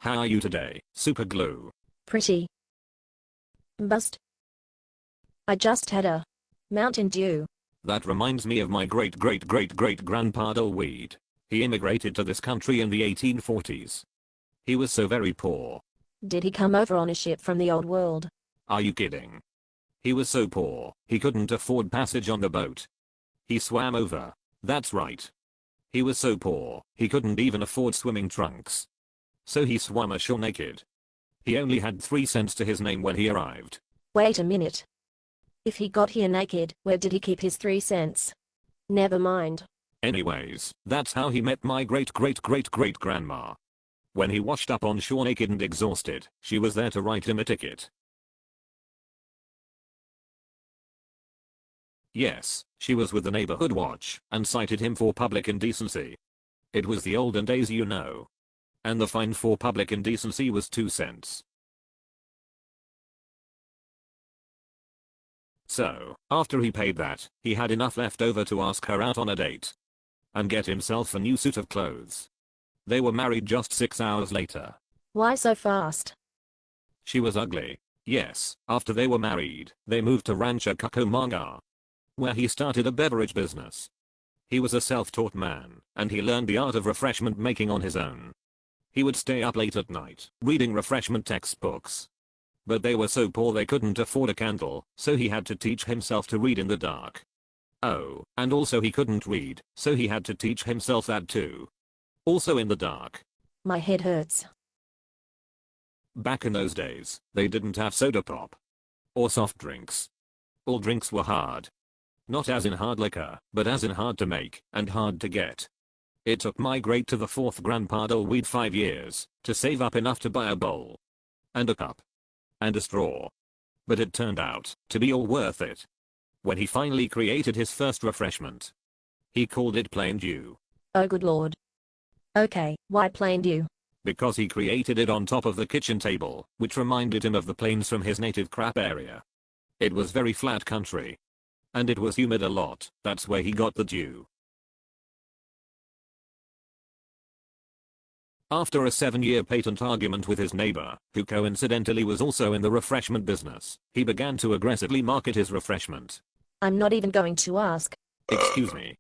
How are you today, SuperGlue? Pretty. Bust. I just had a Mountain Dew. That reminds me of my great-great-great-great-grandpa DillWeed. He immigrated to this country in the 1840s. He was so very poor. Did he come over on a ship from the old world? Are you kidding? He was so poor, he couldn't afford passage on the boat. He swam over. That's right. He was so poor, he couldn't even afford swimming trunks. So he swam ashore naked. He only had 3 cents to his name when he arrived. Wait a minute. If he got here naked, where did he keep his 3 cents? Never mind. Anyways, that's how he met my great-great-great-great-grandma. When he washed up on shore naked and exhausted, she was there to write him a ticket. Yes, she was with the neighborhood watch and cited him for public indecency. It was the olden days, you know. And the fine for public indecency was 2 cents. So, after he paid that, he had enough left over to ask her out on a date. And get himself a new suit of clothes. They were married just 6 hours later. Why so fast? She was ugly. Yes, after they were married, they moved to Rancho Cucamonga, where he started a beverage business. He was a self-taught man, and he learned the art of refreshment making on his own. He would stay up late at night, reading refreshment textbooks. But they were so poor they couldn't afford a candle, so he had to teach himself to read in the dark. Oh, and also he couldn't read, so he had to teach himself that too. Also in the dark. My head hurts. Back in those days, they didn't have soda pop. Or soft drinks. All drinks were hard. Not as in hard liquor, but as in hard to make, and hard to get. It took my great to the 4th grandpa DillWeed 5 years, to save up enough to buy a bowl. And a cup. And a straw. But it turned out to be all worth it. When he finally created his first refreshment. He called it plain dew. Oh good lord. Okay, why plain dew? Because he created it on top of the kitchen table, which reminded him of the plains from his native crap area. It was very flat country. And it was humid a lot, that's where he got the dew. After a 7-year patent argument with his neighbor, who coincidentally was also in the refreshment business, he began to aggressively market his refreshment. I'm not even going to ask. Excuse me.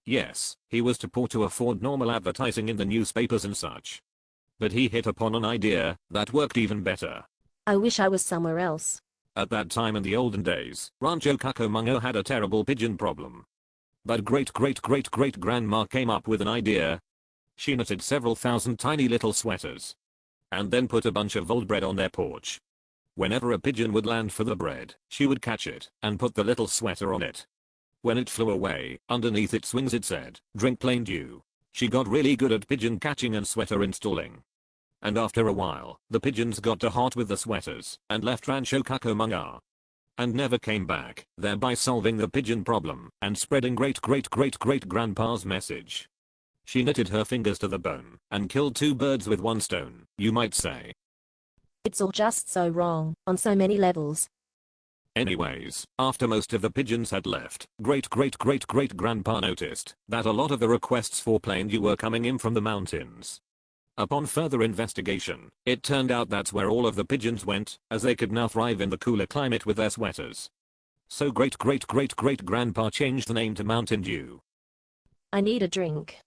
Yes, he was too poor to afford normal advertising in the newspapers and such. But he hit upon an idea that worked even better. I wish I was somewhere else. At that time in the olden days, Rancho Cucamonga had a terrible pigeon problem. But great-great-great-great-grandma came up with an idea. She knitted several thousand tiny little sweaters. And then put a bunch of old bread on their porch. Whenever a pigeon would land for the bread, she would catch it and put the little sweater on it. When it flew away, underneath its wings it said, "Drink plain dew." She got really good at pigeon catching and sweater installing. And after a while, the pigeons got too hot with the sweaters and left Rancho Cucamonga. And never came back, thereby solving the pigeon problem and spreading great-great-great-great-grandpa's message. She knitted her fingers to the bone and killed 2 birds with 1 stone, you might say. It's all just so wrong, on so many levels. Anyways, after most of the pigeons had left, great-great-great-great-grandpa noticed that a lot of the requests for plain dew were coming in from the mountains. Upon further investigation, it turned out that's where all of the pigeons went, as they could now thrive in the cooler climate with their sweaters. So great-great-great-great-grandpa changed the name to Mountain Dew. I need a drink.